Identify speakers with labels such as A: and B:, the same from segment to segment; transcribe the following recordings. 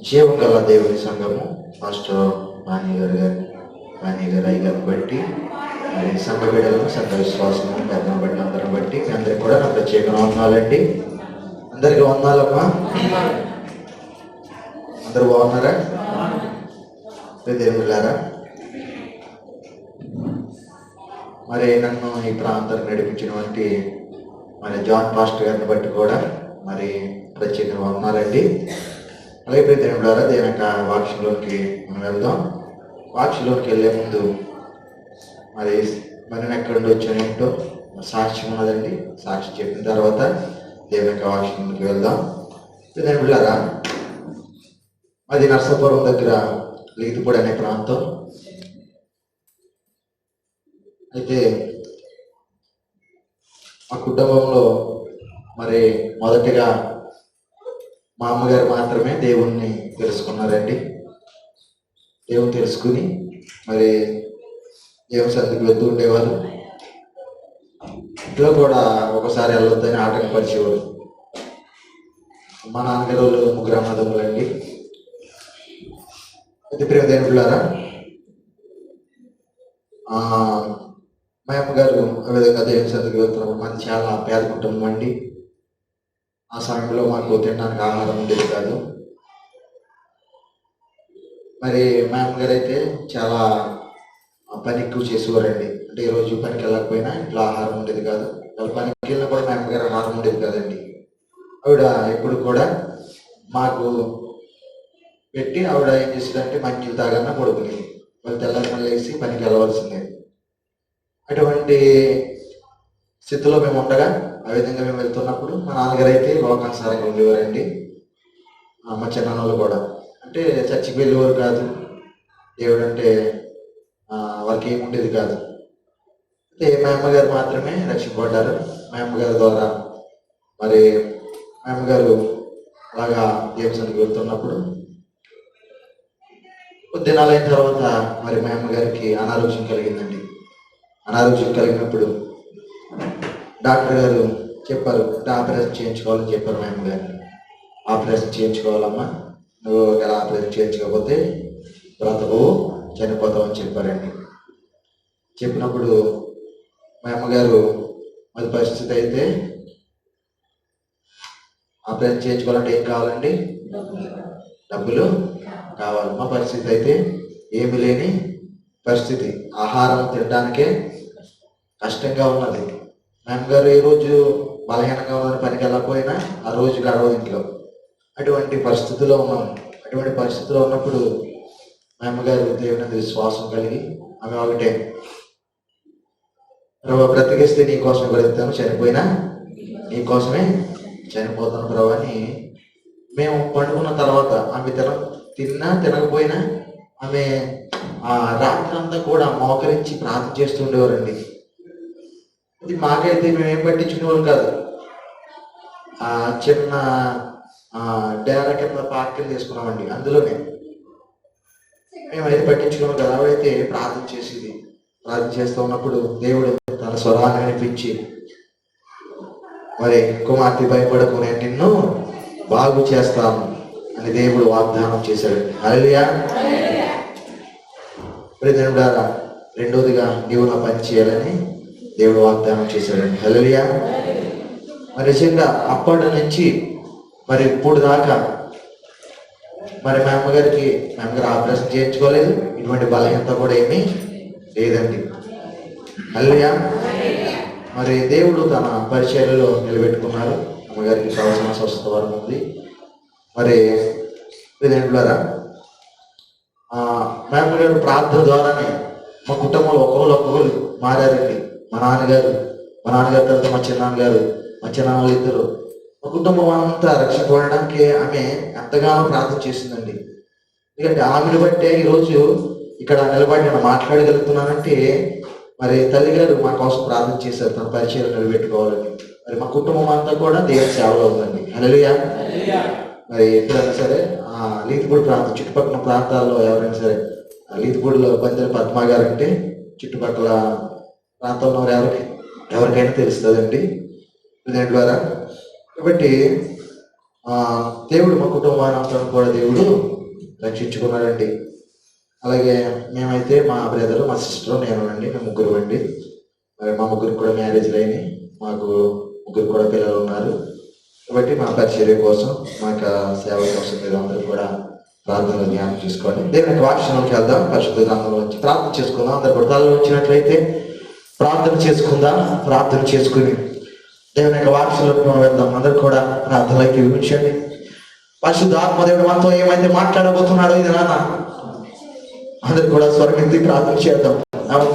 A: జీవం గల దేవుని సంఘము మాస్టర్ మాని గారు అయ్య గారిని బట్టి మరి సంఘ బిడ్డలను సంఘ విశ్వాసం పెద్దను బట్టి అందరిని బట్టి మీ అందరికి కూడా నా ప్రత్యేక వందనాలండి. అందరికీ వందనాలమ్మా. అందరూ బాగున్నారా? దేవుళ్ళారా, మరి నన్ను ఈ ప్రాంతానికి నడిపించినటువంటి మరి జాన్ పాస్టర్ గారిని బట్టి కూడా మరి ప్రత్యేక వందనాలండి. అలాగే దేవుళ్ళారా, దేని యొక్క వాక్యంలోకి మనం వెళ్దాం. వాక్యంలోకి వెళ్ళే ముందు మరి మనం ఎక్కడి నుండి వచ్చానేంటో సాక్ష్యం ఉన్నదండి. సాక్షి చెప్పిన తర్వాత దేవుని యొక్క వాక్యంలోకి వెళ్దాం. దేవుళ్ళారా, అది నర్సాపురం దగ్గర లీతుపూడి అనే ప్రాంతం. అయితే మా కుటుంబంలో మరి మొదటిగా మా అమ్మగారు మాత్రమే దేవుణ్ణి తెలుసుకున్నారండి. దేవుని తెలుసుకుని మరి దేవుని సన్నిధికి వెళ్తూ ఉండేవారు. ఇంట్లో కూడా ఒకసారి వెళ్ళొద్దని ఆటంకపరిచేవారు. మా నాన్నగారు వాళ్ళు ముగ్గురు అన్నదమ్ములండి. అయితే ప్రేమ దేవుళ్ళారా, మా అమ్మగారు ఆ విధంగా దేవుని సన్నిధికి వెళ్తున్నప్పుడు మాది చాలా పేద కుటుంబం అండి. ఆ సమయంలో మాకు తినడానికి ఆహారం ఉండేది కాదు. మరి మా అమ్మగారు అయితే చాలా పని ఎక్కువ చేసేవారండి. అంటే ఈరోజు పనికి వెళ్ళకపోయినా ఇంట్లో ఆహారం ఉండేది కాదు. వాళ్ళ పనికి వెళ్ళినా కూడా మా అమ్మగారు ఆహారం ఉండేది కాదండి. ఆవిడ ఎప్పుడు కూడా మాకు పెట్టి ఆవిడ ఏం చేసేదంటే మంచిలు తాగన్నా పడుకునేది. వాళ్ళు తెల్లారి మళ్ళీ వేసి పనికి వెళ్ళవలసిందే. అటువంటి స్థితిలో మేము ఉండగా ఆ విధంగా మేము వెళ్తున్నప్పుడు మా నాన్నగారు అయితే లోకానుసారంగా ఉండేవారండి. మా చిన్నాన్నలు కూడా అంటే చర్చికి వెళ్ళేవారు కాదు. దేవుడు అంటే వారికి ఏమి ఉండేది కాదు. అయితే మా అమ్మగారు మాత్రమే రక్షింపబడ్డారు. మా అమ్మగారి ద్వారా మరి మా అమ్మగారు అలాగా దేవస్థానికి వెళ్తున్నప్పుడు కొద్ది దినాలు అయిన తర్వాత మరి మా అమ్మగారికి అనారోగ్యం కలిగిందండి. అనారోగ్యం కలిగినప్పుడు డాక్టర్ గారు చెప్పారు, అంటే ఆపరేషన్ చేయించుకోవాలని చెప్పారు. మా అమ్మగారిని ఆపరేషన్ చేయించుకోవాలమ్మా, నువ్వు ఎలా ఆపరేషన్ చేయించుకోకపోతే బ్రతకు, చనిపోతావు అని చెప్పారండి. చెప్పినప్పుడు మా అమ్మగారు అది పరిస్థితి అయితే ఆపరేషన్ చేయించుకోవాలంటే ఏం కావాలండి? డబ్బులు కావాలి. మా పరిస్థితి అయితే ఏమి లేని పరిస్థితి, ఆహారం తినడానికే కష్టంగా ఉన్నది. మా అమ్మగారు ఏ రోజు బలహీనంగా ఉన్నది, పనికి వెళ్ళకపోయినా ఆ రోజు గడవదు ఇంట్లో. అటువంటి పరిస్థితిలో ఉన్నాం. అటువంటి పరిస్థితిలో ఉన్నప్పుడు మా అమ్మగారు దేవుని విశ్వాసం కలిగి ఆమె ఒకటే, ప్రభు బ్రతికిస్తే నీ కోసమే బ్రతుకుతాను, చనిపోయినా నీ కోసమే చనిపోతాను ప్రభు అని. మేము పండుకున్న తర్వాత ఆమె తిన్నా తినకపోయినా ఆమె ఆ రాత్రి అంతా కూడా మోకరించి ప్రార్థన చేస్తూ ఉండేవారండి. ఇది మాకైతే మేమేం పట్టించుకునేవారు కాదు. ఆ చిన్న డేరా కింద పార్కిల్ తీసుకున్నామండి. అందులోనే మేమైతే పట్టించుకున్నాం కదా. ఆవిడైతే ప్రార్థన చేసేది. ప్రార్థన చేస్తూ ఉన్నప్పుడు దేవుడు తన స్వరాన్ని వినిపించి, మరి కుమార్తె భయపడకు, నేను నిన్ను బాగు చేస్తాను అని దేవుడు వాగ్దానం చేశాడు. హల్లెలూయా. దేవుడారా, రెండోదిగా నీవు నా పని చేయాలని దేవుడు వాగ్దానం చేశాడండి. హల్లెలూయా. మరి నిజంగా అప్పటి నుంచి మరి ఇప్పుడు దాకా మరి మా అమ్మగారు ఆపరేషన్ చేయించుకోలేదు. ఇటువంటి బలహీనత కూడా ఏమీ లేదండి. హల్లెలూయా. మరి దేవుడు తన పరిచర్యలో నిలబెట్టుకున్నారు. అమ్మగారికి కావాల్సిన స్వస్థత వరం ఉంది. మరి దేవులారా, మా అమ్మగారు ప్రార్థన ద్వారానే మా కుటుంబంలో ఒక్కొక్కరు మారారండి. మా నాన్నగారు తర్వాత మా చిన్నాన్నలు ఇద్దరు, మా కుటుంబం అంతా రక్షించబడడానికి ఆమె ఎంతగానో ప్రార్థన చేసిందండి. ఎందుకంటే ఆమెను బట్టే ఈరోజు ఇక్కడ నిలబడి నేను మాట్లాడగలుగుతున్నానంటే మరి తల్లిగారు మా కోసం ప్రార్థన చేశారు, తన పరిచయం నిలబెట్టుకోవాలని. మరి మా కుటుంబం అంతా కూడా దేవుని సేవలో ఉందండి. హల్లెలూయా. మరి ఎప్పుడైనా సరే లీతుపూడి ప్రాంతం చుట్టుపక్కల ప్రాంతాల్లో ఎవరైనా సరే లీతుపూడిలో బందెల పద్మ గారు అంటే చుట్టుపక్కల ప్రాంతంలో ఎవరికైనా తెలుస్తుందండి. దీని ద్వారా కాబట్టి దేవుడు మా కుటుంబాన్ని అంతా కూడా దేవుడు రక్షించుకున్నాడండి. అలాగే మేమైతే మా బ్రదరు, మా సిస్టర్, నేను అండి, మేము ముగ్గురు అండి. మరి మా ముగ్గురు కూడా మ్యారేజ్లు అయినాయి. మాకు ముగ్గురు కూడా పిల్లలు ఉన్నారు. కాబట్టి మా పరిచర్య కోసం, మా యొక్క సేవ కోసం మీరు అందరూ కూడా ప్రార్థనలు జ్ఞానం చేసుకోండి. దేవుని యొక్క వాక్యంలోకి వెళ్దాం. పరిశుద్ధ గ్రంథంలో వచ్చి ప్రార్థన చేసుకుందాం. అందరు కూడా తలలో వచ్చినట్లయితే ప్రార్థన చేసుకుందాం. ప్రార్థన చేసుకుని దేవుని యొక్క వాక్యంలోకి మనం వెళ్దాం. అందరూ కూడా ప్రార్థనలోకి వివరించండి. పరిశుద్ధ ఆత్మదేవుడు మనతో ఏమైతే మాట్లాడబోతున్నాడో ఇది నాన్న అందరు కూడా స్వరమెత్తి ప్రార్థన చేద్దాం.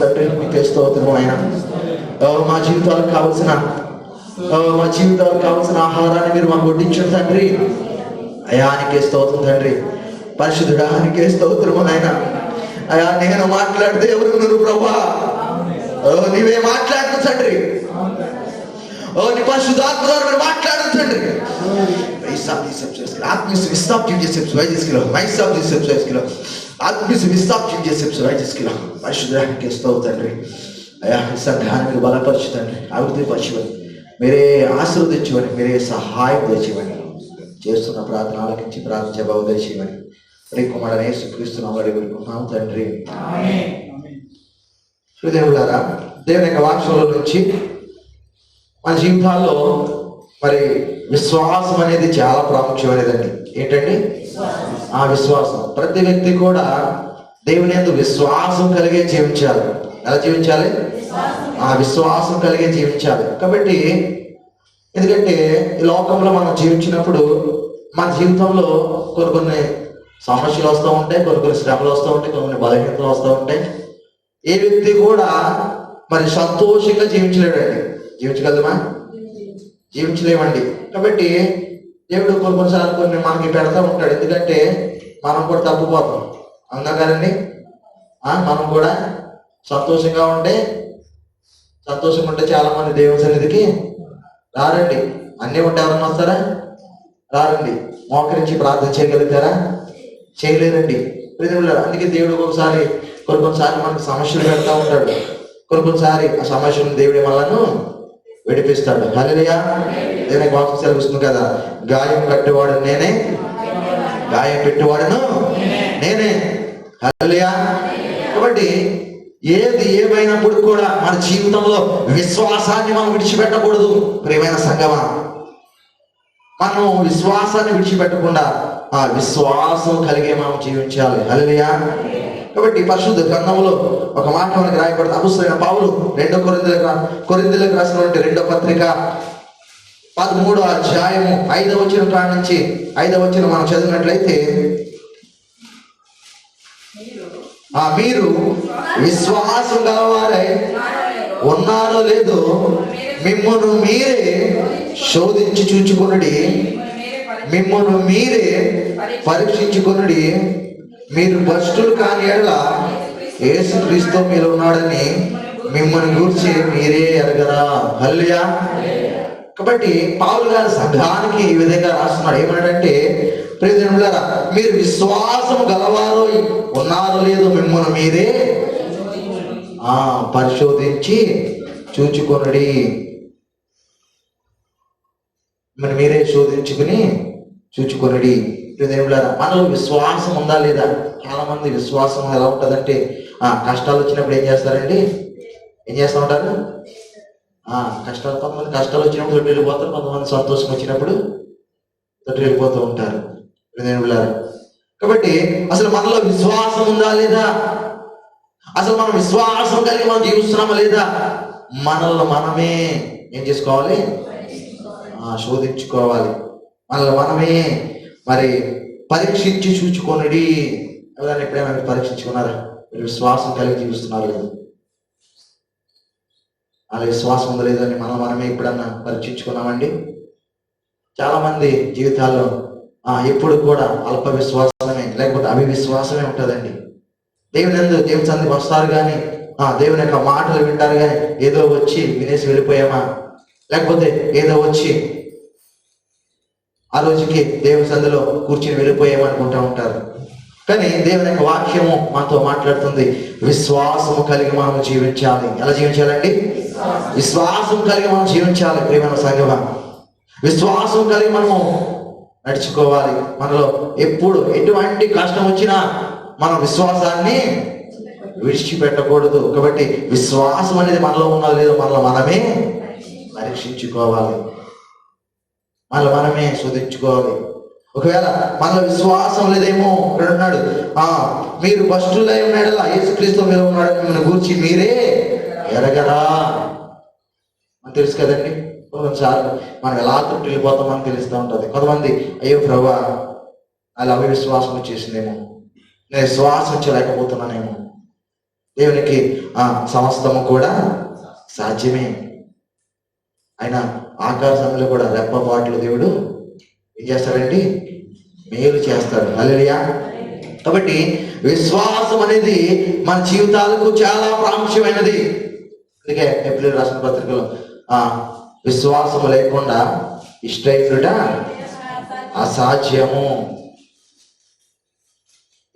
A: తండ్రి మీకు స్తోత్రం ఆయన. మా జీవితాలకు కావలసిన ఆహారాన్ని మీరు మాకు వడ్డించండి తండ్రి. అయానికే స్తోత్రం తండ్రి. పరిశుద్ధుడానికే స్తోత్రం ఆయన. అయా నేను మాట్లాడితే ఎవరు ప్రభా? నీవే మాట్లాడుతు తండ్రి. నీ పరిశుద్ధాత్మ ద్వారా మీరు మాట్లాడు తండ్రి. పరిశుద్ధానికి స్తోత్రం తండ్రి. అయా ఈ సంఘాన్ని మీరు బలపరచుతండి, అభివృద్ధి పరచమని, మీరే ఆశీర్వదించమని, మీరే సహాయం తెచ్చివని, చేస్తున్న ప్రార్థన ఆలకించి ప్రార్థన జవాబు తెచ్చివని కుమారుని యేసుక్రీస్తునామములో అడుగుతున్నాము తండ్రి. హృదయములారా, దేవుని యొక్క వాక్యంలో నుంచి మన జీవితాల్లో మరి విశ్వాసం అనేది చాలా ప్రాముఖ్యమైనదండి. ఏంటండి ఆ విశ్వాసం? ప్రతి వ్యక్తి కూడా దేవుని యందు విశ్వాసం కలిగే జీవించాలి. ఎలా జీవించాలి? ఆ విశ్వాసం కలిగే జీవించాలి. కాబట్టి ఎందుకంటే ఈ లోకంలో మనం జీవించినప్పుడు మన జీవితంలో కొన్ని సమస్యలు వస్తూ ఉంటాయి, కొన్ని శ్రమలు వస్తూ ఉంటాయి, కొన్ని బలహీనతలు వస్తూ ఉంటాయి. ఏ వ్యక్తి కూడా మరి సంతోషంగా జీవించలేడండి. జీవించగలమా? జీవించలేమండి. కాబట్టి దేవుడు కొన్నిసార్లు కొన్ని మనకి పెడతా ఉంటాడు. ఎందుకంటే మనం కూడా తప్పిపోతాం. అవునా కదండి? మనం కూడా సంతోషంగా ఉంటే చాలా మంది దేవుని సన్నిధికి రారండి. అన్నీ ఉంటే ఎవరన్నా వస్తారా? రారండి. మోకరించి ప్రార్థన చేయగలుగుతారా? చేయలేరండి. అందుకే దేవుడు కొన్నిసార్లు మనకు సమస్యలు పెడతా ఉంటాడు. కొన్నిసారి ఆ సమస్యలను దేవుడి మనలను విడిపిస్తాడు. హల్లెలూయా. దేవుని వాక్యం సెలవిస్తుంది కదా, గాయం కట్టేవాడు నేనే, గాయం పెట్టేవాడును నేనే. హల్లెలూయా. కాబట్టి ఏది ఏమైనప్పుడు కూడా మన జీవితంలో విశ్వాసాన్ని మనం విడిచిపెట్టకూడదు. ప్రియమైన సంగమా, మనం విశ్వాసాన్ని విడిచిపెట్టకుండా ఆ విశ్వాసం కలిగే మనం జీవించాలి. హల్లెలూయా. కాబట్టి పరిశుద్ధ గ్రంథంలో ఒక మాట మనకి రాయబడుతుంది. అపోస్తలుడైన పౌలు కొరింథీయులకు రాసినటువంటి 2వ పత్రిక 13వ అధ్యాయము 5వ వచనం కాడ నుంచి 5వ వచనం మనం చదివినట్లయితే, మీరు విశ్వాసం గలవారై ఉన్నారో లేదో మిమ్మల్ని మీరే శోధించి చూచుకొనుడి, మిమ్మల్ని మీరే పరీక్షించుకొనుడి. మీరు భ్రష్టులు కాని యెడల యేసుక్రీస్తు మీలో ఉన్నాడని మిమ్మల్ని గూర్చి మీరే ఎరగరా. హల్లెలూయా. కాబట్టి పౌలు గారు సంఘానికి ఈ విధంగా రాస్తున్నాడు. ఏమన్నాడంటే, ప్రియజనులారా, మీరు విశ్వాసం గలవారు ఉన్నారో లేదో మిమ్మల్ని మీరే పరిశోధించి చూచుకొనుడి. మరి మీరే శోధించుకుని చూచుకొనుడి. ప్రియజనులారా, మనలో విశ్వాసం ఉందా లేదా? చాలా మంది విశ్వాసం ఎలా ఉంటుందంటే, కష్టాలు వచ్చినప్పుడు ఏం చేస్తారండి? ఏం చేస్తూ ఉంటారు? కొంతమంది కష్టాలు వచ్చినప్పుడు తొట్టి వెళ్ళిపోతారు, కొంతమంది సంతోషం వచ్చినప్పుడు తొట్టి వెళ్ళిపోతూ ఉంటారు. కాబట్టి అసలు మనలో విశ్వాసం ఉందా లేదా? అసలు మనం విశ్వాసం కలిగి మనం జీవిస్తున్నామా లేదా? మనల్ని మనమే ఏం చేసుకోవాలి? శోధించుకోవాలి. మనల్ని మనమే మరి పరీక్షించి చూచుకొనుడి. ఎవరైనా ఎప్పుడైనా పరీక్షించుకున్నారా? మీరు విశ్వాసం కలిగి జీవిస్తున్నారు లేదు? అలా విశ్వాసం ఉందా లేదని మనమే ఎప్పుడన్నా పరీక్షించుకున్నామండి? చాలా మంది జీవితాల్లో ఎప్పుడు కూడా అల్ప విశ్వాసమే, లేకపోతే అవిశ్వాసమే ఉంటుందండి. దేవుని సందికి వస్తారు కానీ దేవుని యొక్క మాటలు వింటారు కానీ ఏదో వచ్చి వినేసి వెళ్ళిపోయామా, లేకపోతే ఏదో వచ్చి ఆ రోజుకి దేవుని సంధిలో కూర్చుని వెళ్ళిపోయామనుకుంటూ ఉంటారు. కానీ దేవుని యొక్క వాక్యము మనతో మాట్లాడుతుంది, విశ్వాసము కలిగి మనం జీవించాలి. ఎలా జీవించాలండి? విశ్వాసం కలిగి మనం జీవించాలి. ప్రియమైన సంగమా, విశ్వాసం కలిగి మనము నడుచుకోవాలి. మనలో ఎప్పుడు ఎటువంటి కష్టం వచ్చినా మన విశ్వాసాన్ని విడిచిపెట్టకూడదు. కాబట్టి విశ్వాసం అనేది మనలో ఉన్నదో లేదో మనమే పరీక్షించుకోవాలి, మనమే శోధించుకోవాలి. ఒకవేళ మనలో విశ్వాసం లేదేమో, ఇక్కడ ఉన్నాడు, మీరు భ్రష్టులై ఉన్నాడు, యేసుక్రీస్తు మీద ఉన్నాడు మిమ్మల్ని గూర్చి మీరే ఎరగరా. మనకు తెలుసు కదండి, కొన్నిసార్లు మనం ఎలా తృప్తి వెళ్ళిపోతామని తెలుస్తూ ఉంటుంది. కొంతమంది అయ్యో ప్రభువా అలా అవిశ్వాసం వచ్చేసిందేమో, నేను విశ్వాసం చేయలేకపోతున్నానేమో. దేవునికి సమస్తము కూడా సాధ్యమే. ఆయన ఆకాశంలో కూడా రెప్పపాట్లు దేవుడు ఏం చేస్తాడండి, మేలు చేస్తాడు. హల్లెలూయా. కాబట్టి విశ్వాసం అనేది మన జీవితాలకు చాలా ప్రాముఖ్యమైనది. అందుకే ఎబ్రిల్ రాసిన పత్రికలో విశ్వాసము లేకుండా ఇష్టైనట అసాధ్యము.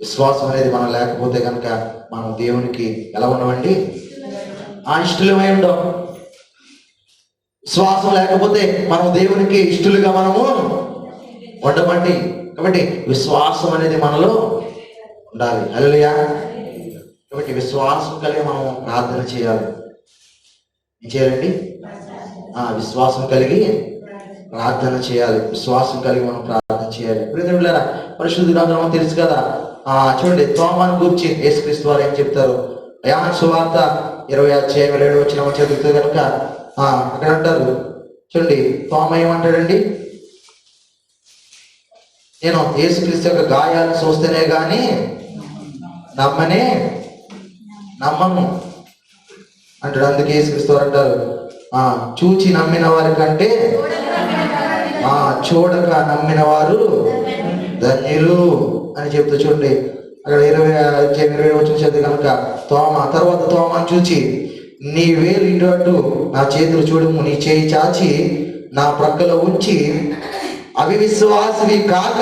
A: విశ్వాసం అనేది మనం లేకపోతే కనుక మనం దేవునికి ఎలా ఉండమండి, ఇష్టలమై ఉండం. విశ్వాసం లేకపోతే మనం దేవునికి ఇష్టలుగా మనము ఉండమండి. కాబట్టి విశ్వాసం అనేది మనలో ఉండాలి. హల్లెలూయా. కాబట్టి విశ్వాసం కలిగి మనం ప్రార్థన చేయాలి. ఏం చేయాలండి, విశ్వాసం కలిగి ప్రార్థన చేయాలి. విశ్వాసం కలిగి మనం ప్రార్థన చేయాలి. ప్రియమిత్రులారా, పరిశుద్ధ గ్రంథం తెలుసు కదా. చూడండి, తోమాను గురించి యేసుక్రీస్తు వారు ఏం చెప్తారు? యోహాను సువార్త 20:7 చదివితే కనుక అక్కడ అంటారు, చూడండి, తోమ ఏమంటాడండి, నేను యేసుక్రీస్తు యొక్క గాయాలను చూస్తేనే గాని నమ్మను అంటాడు. అందుకే యేసుక్రీస్తు వారు అంటారు, చూచి నమ్మిన వారి కంటే చూడక నమ్మిన వారు ధన్యులు అని చెప్తూ. చూడండి అక్కడ 20:20 చదివి కనుక తర్వాత తోమాను చూచి, నీ వేలు ఇటు అటు నా చేతులు చూడము, నీ చేయి చాచి నా ప్రక్కలో ఉంచి అవిశ్వాసివి కాక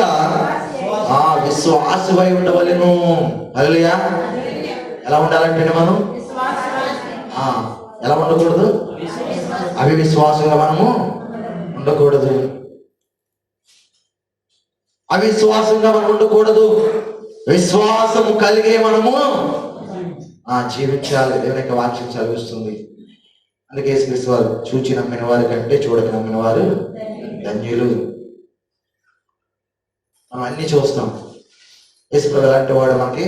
A: విశ్వాసివై ఉండవలెను. హల్లెలూయా. ఎలా ఉండాలంటే మనం ఎలా ఉండకూడదు, అవిశ్వాసంగా మనము ఉండకూడదు. అవిశ్వాసంగా మనం ఉండకూడదు. విశ్వాసము కలిగే మనము జీవించాలి. దేవుని యొక్క వాక్యం చదివిస్తుంది. అందుకే యేసుక్రీస్తు వారు చూచి నమ్మిన వారి కంటే చూడక నమ్మిన వారు ధన్యులు. మనం అన్ని చూస్తాం. యేసుప్రభు ఎలాంటి వాడు మనకి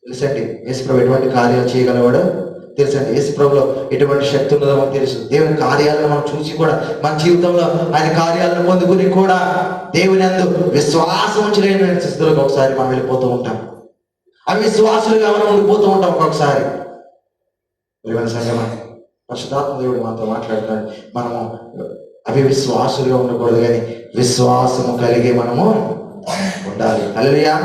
A: తెలుసండి. యేసుప్రభు ఎటువంటి కార్యాలు చేయగలవాడు తెలుసండి. యేసుప్రభులో ఎటువంటి శక్తి ఉన్నదో మనకు తెలుసు. దేవుని కార్యాలను మనం చూసి కూడా మన జీవితంలో ఆయన కార్యాలను పొందుకుని కూడా దేవుని యందు విశ్వాసం ఉంచలేని స్థితిలోకి ఒకసారి మనం వెళ్ళిపోతూ ఉంటాం. అవిశ్వాసులుగా మనం ఉండిపోతూ ఉంటాం ఒక్కొక్కసారి. పరిశుద్ధాత్మ దేవుడు మనతో మాట్లాడుతున్నాడు. మనము అవిశ్వాసులుగా ఉండకూడదు, కానీ విశ్వాసము కలిగి మనము ఉండాలి. హల్లెలూయా.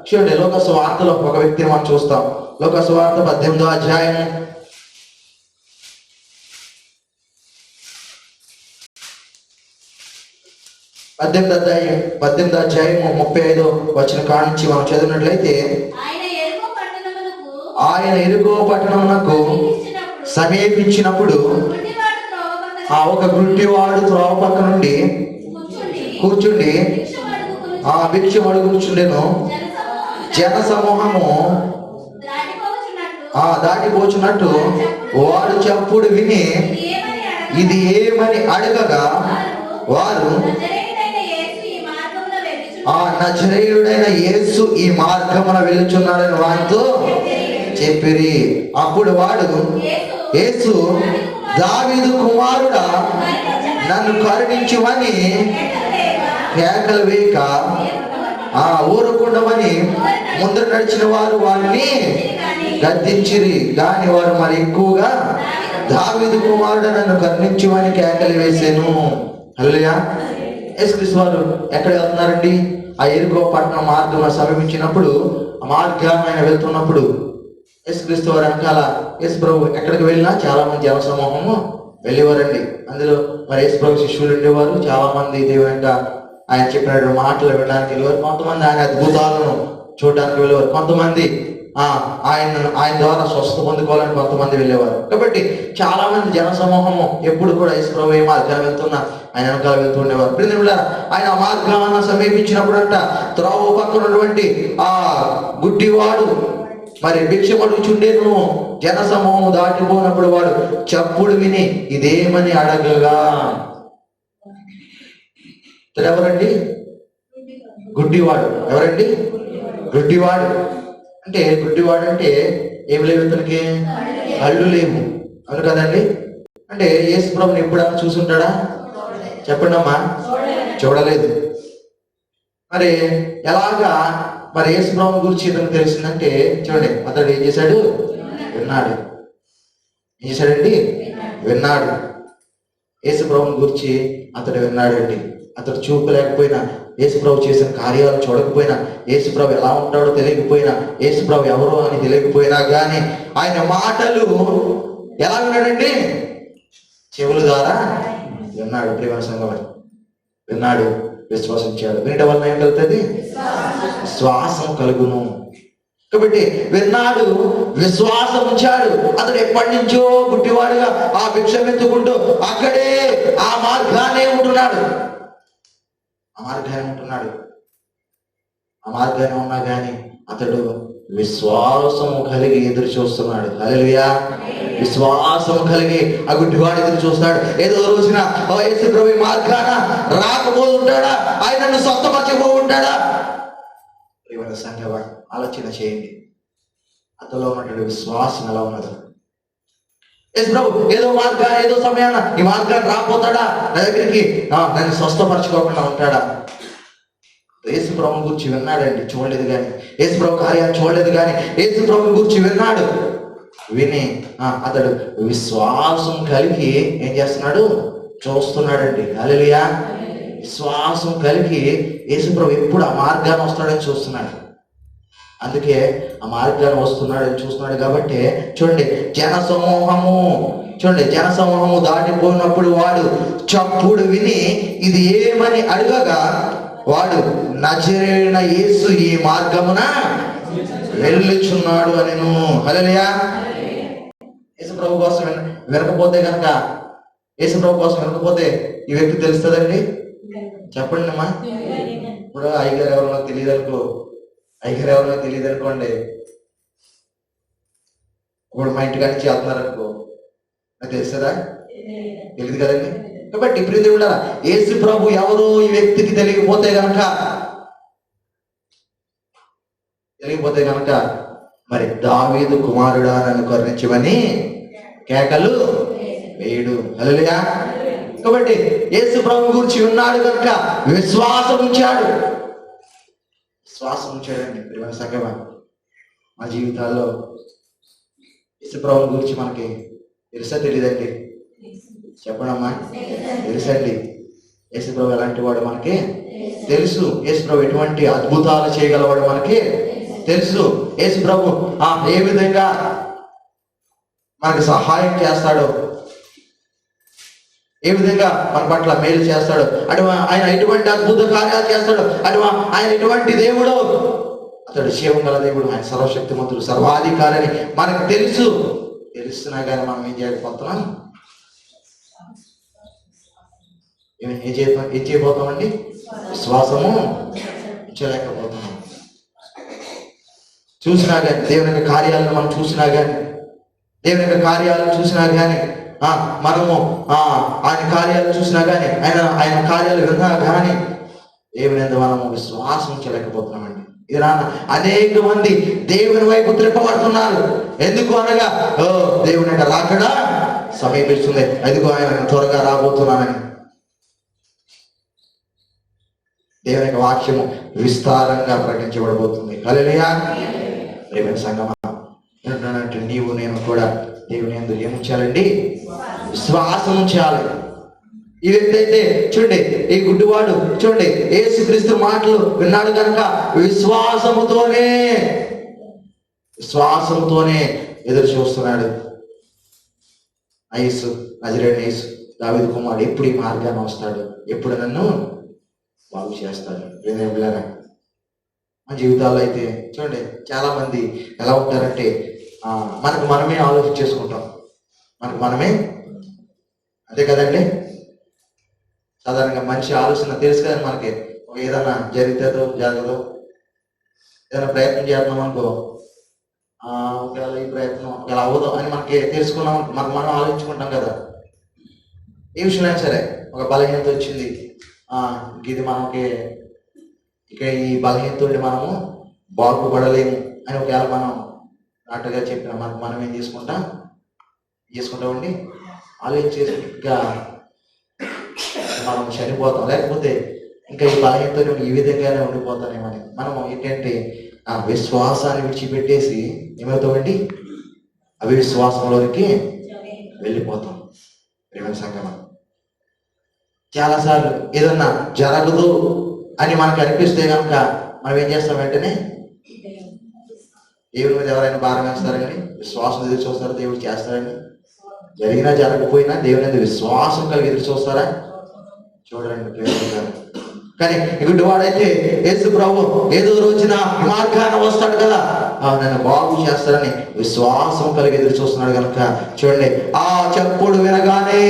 A: చూడండి, లోక సువార్తలో ఒక వ్యక్తిని మనం చూస్తాం. లోక సువార్త 18వ అధ్యాయము 35వ కానించి మనం చదివినట్లయితే, ఆయన యెరికో పట్టణమునకు సమీపించినప్పుడు ఒక గుడ్డివాడు త్రోవ పక్క నుండి కూర్చుండి భిక్షం అడుగుచుండెను. జన సమూహము దాటిపోచున్నట్టు వాడు చప్పుడు విని ఇది ఏమని అడగగా, వారు నజరేయుడైన యేసు ఈ మార్గమున వెళ్ళుచున్నాడని వారితో చెప్పిరి. అప్పుడు వాడు, యేసు, దావీదు కుమారుడా, నన్ను కరుణించుమని కేకలు వేయక ఊరుకుండమని ముందు నడిచిన వారు వారిని గద్దించిరి. దాని వారు మరి ఎక్కువగా, దావీదు కుమారుడు నన్ను కరుణించుమని కేకలు వేసాను. హల్లెలూయా. యేసుక్రీస్తు వారు ఎక్కడ వెళ్తున్నారండి? ఆ యెరికో పట్టణం మార్గంలో సమీపించినప్పుడు, ఆ మార్గాన్ని ఆయన వెళ్తున్నప్పుడు యేసుక్రీస్తు వారు వెనకాల యేసు ప్రభు ఎక్కడికి వెళ్ళినా చాలా మంది జన సమూహము వెళ్ళేవారండి. అందులో మరి యేసు ప్రభు శిష్యులు ఉండేవారు. చాలా మంది దేవుని యొక్క ఆయన చెప్పినటువంటి మాటలు వినడానికి వెళ్ళేవారు. కొంతమంది ఆయన అద్భుతాలను చూడడానికి వెళ్ళేవారు. కొంతమంది ఆయన ద్వారా స్వస్థ పొందుకోవాలని కొంతమంది వెళ్ళేవారు. కాబట్టి చాలా మంది జన సమూహము ఎప్పుడు కూడా యేసు ప్రభు ఏ మార్గాలు వెళ్తున్నా ఆయన వెనకాల వెళ్తూ ఉండేవారు. ఆయన ఆ మార్గాన్ని సమీపించినప్పుడంట త్రోవ పక్కన ఉన్నటువంటి ఆ గుడ్డివాడు మరి భిక్షమడుచుండేను. జన సమూహము దాటిపోయినప్పుడు వాడు చప్పుడు విని ఇదేమని అడగగా, ఎవరండి? గుడ్డివాడు. ఎవరండి? గుడ్డివాడు. అంటే గుడ్డివాడు అంటే ఏమి లేవు, ఇతనికి కళ్ళు లేవు, అవును కదండి. అంటే యేసు ప్రభుని ఎప్పుడన్నా చూసుంటాడా? చెప్పండి అమ్మా. చూడలేదు. మరి ఎలాగా మరి యేసు ప్రభు గురించి ఇతను తెలిసిందంటే చూడండి, అతడు ఏం చేశాడు? విన్నాడు. ఏం చేశాడండి? విన్నాడు. యేసు ప్రభుని గురించి అతడు విన్నాడండి. అతడు చూపు లేకపోయినా, యేసు ప్రభు చేసిన కార్యాలు చూడకపోయినా, యేసు ప్రభు ఎలా ఉంటాడో తెలియకపోయినా, యేసు ప్రభు ఎవరో అని తెలియకపోయినా కానీ ఆయన మాటలు ఎలా విన్నాడండి? చెవుల ద్వారా విన్నాడు. ప్రియమైన సంగమం, విన్నాడు, విశ్వసించాడు. వినడం వల్ల ఏం కలుగుతుంది? విశ్వాసం కలుగును. కాబట్టి విన్నాడు, విశ్వాసం ఉంచాడు. అతడు ఎప్పటి నుంచో గుడ్డివాడుగా ఆ భిక్షం ఎత్తుకుంటూ అక్కడే ఆ మార్గానే ఉంటున్నాడు. ఆ మార్గానే ఉన్నా కానీ అతడు విశ్వాసము కలిగి ఎదురు చూస్తున్నాడు. హల్లెలూయా. విశ్వాసము కలిగి ఆ గుడ్డివాడు ఎదురు చూస్తున్నాడు. ఏదో రోజున యేసు ప్రభు మార్గాన రాకపోతుంటాడా? ఆయనను స్వస్థపరచబోతుంటాడా? ప్రియమైన సంఘమా, ఆలోచన చేయండి. అతలో ఉన్నటువంటి విశ్వాసం ఎలా ఉన్నది? యేసు ప్రభు ఏదో సమయాన ఈ మార్గాన్ని రాపోతాడా? నా దగ్గరికి నన్ను స్వస్థపరచుకోకుండా ఉంటాడా? యేసు ప్రభు గురించి విన్నాడండి, చూడలేదు కానీ. యేసు ప్రభు కార్యాలు చూడలేదు కానీ యేసు ప్రభు గురించి విన్నాడు. విని అతడు విశ్వాసం కలిగి ఏం చేస్తున్నాడు? చూస్తున్నాడండి. హల్లెలూయా. విశ్వాసం కలిగి యేసు ప్రభు ఎప్పుడు ఆ మార్గాన్ని వస్తాడని చూస్తున్నాడు. అందుకే ఆ మార్గాన్ని వస్తున్నాడని చూస్తున్నాడు. కాబట్టి చూడండి, జన సమూహము దాటిపోయినప్పుడు వాడు చప్పుడు విని ఇది ఏమని అడగగా, వాడు నజరేయుడైన యేసు ఈ మార్గమున వెళ్ళుచున్నాడు అనెను. హల్లెలూయా. యేసు ప్రభు కోసం వినకపోతే కనుక, యేసు ప్రభు కోసం వినకపోతే ఈ వ్యక్తి తెలుస్తుందండి? చెప్పండి అమ్మా. ఇప్పుడు అయ్యగారు ఎవరన్నా తెలియదు అనుకోండి, ఇప్పుడు మా ఇంటికి నుంచి వెళ్తున్నారనుకో, నాకు తెలుస్తుందా? తెలియదు కదండి. కాబట్టి ఇప్పుడు కూడా యేసు ప్రభు ఎవరు ఈ వ్యక్తికి తెలియకపోతే గనక మరి దావీదు కుమారుడా నన్ను కరుణించమని కేకలు వేయుడు. హల్లెలూయా. కాబట్టి యేసు ప్రభు గురించి ఉన్నాడు కనుక విశ్వాసం ఉంచాడండి. ప్రియమైన సంగమా, మా జీవితాల్లో యేసు ప్రభు గురించి మనకి తెలుసా తెలియదండి? చెప్పడమ్మా. తెలుసండి. యేసు ప్రభు ఎలాంటి వాడు మనకి తెలుసు. యేసు ప్రభు ఎటువంటి అద్భుతాలు చేయగలవాడు మనకి తెలుసు. యేసు ప్రభు ఏ విధంగా మనకి సహాయం చేస్తాడో, ఏ విధంగా మన పట్ల మేలు చేస్తాడు, అటు ఆయన ఎటువంటి అద్భుత కార్యాలు చేస్తాడు, అటు ఆయన ఎటువంటి దేవుడు. అతడు జీవం గల దేవుడు, ఆయన సర్వశక్తిమంతుడు, సర్వాధికారి అని మనకు తెలుస్తున్నా కానీ మనం ఏం చేయకపోతున్నాం? ఏం చేయబోతామండి? విశ్వాసము ఉంచలేకపోతున్నాం. చూసినా కానీ దేవుని యొక్క కార్యాలను మనం చూసినా కానీ మనము ఆయన కార్యాలు చూసినా కానీ ఆయన కార్యాలు విన్నా కానీ దేవుని మనము విశ్వాసం ఉంచలేకపోతున్నామండి. ఇది అనేక మంది దేవుని వైపు త్రిప్పబడుతున్నారు. ఎందుకు అనగా దేవుని యొక్క రాకడ సమీపిస్తుంది, అదిగో ఆయన త్వరగా రాబోతున్నానని. దేవుని యొక్క వాక్యము విస్తారంగా ప్రకటించబడబోతుంది. హల్లెలూయా. ప్రియమైన సంగమా, నీవు నేను కూడా దేవుని యందు ఏముంచాలండి? విశ్వాసం ఉంచాలి. ఈ వ్యక్తి అయితే చూడండి, ఈ గుడ్డివాడు చూడండి, యేసుక్రీస్తు మాటలు విన్నాడు కనుక విశ్వాసంతోనే ఎదురు చూస్తున్నాడు. నజరేయుడైన యేసు దావీదు కుమారుడు ఎప్పుడు ఈ మార్గాన్ని వస్తాడు, ఎప్పుడు నన్ను బాగు చేస్తాడు. మా మన జీవితాల్లో అయితే చూడండి చాలా మంది ఎలా ఉంటారంటే మనకు మనమే ఆలోచించేసుకుంటాం, మనకు మనమే, అంతే కదండి. సాధారణంగా మనిషి ఆలోచన తెలుసు కదండి మనకి. ఏదైనా జరుగుతుందో జరగదో, ఏదైనా ప్రయత్నం చేద్దాం అనుకో, ఒకవేళ ఈ ప్రయత్నం ఒకవేళ అవ్వదు అని మనకి తెలుసుకున్నాం, మనకు మనం ఆలోచించుకుంటాం కదా. ఏ విషయంలో సరే ఒక బలహీనత వచ్చింది, ఇది మనకి ఇక ఈ బలహీనత ఉండి మనము బాగుపడలేము అని ఒకవేళ మనం నాటుగా చెప్పిన మనకు మనం ఏం చేసుకుంటామండి, ఆలోచించేసి ఇంకా మనం చనిపోతాం, లేకపోతే ఇంకా ఈ బలహీనతో ఈ విధంగానే ఉండిపోతానేమని మనం ఏంటంటే ఆ విశ్వాసాన్ని విడిచిపెట్టేసి ఏమవుతామండి, అవిశ్వాసంలోనికి వెళ్ళిపోతాం. ప్రేమ సంగమం చాలాసార్లు ఏదన్నా జరగదు అని మనకు అనిపిస్తే కనుక మనం ఏం చేస్తాం, వెంటనే దేవుడి మీద ఎవరైనా భారం వేస్తారండి, విశ్వాసం ఎదురు చూస్తారా, దేవుడు చేస్తారండి. జరిగినా జరగకపోయినా దేవుని మీద విశ్వాసం కలిగి ఎదురు చూస్తారా, చూడండి ప్రేమ. కానీ ఇటు వాడైతే యేసు ప్రభు ఏదో రోజున మార్గాన వస్తాడు కదా, నన్ను బాగు చేస్తాడని విశ్వాసం కలిగి ఎదురు చూస్తున్నాడు కనుక చూడండి ఆ చప్పుడు వినగానే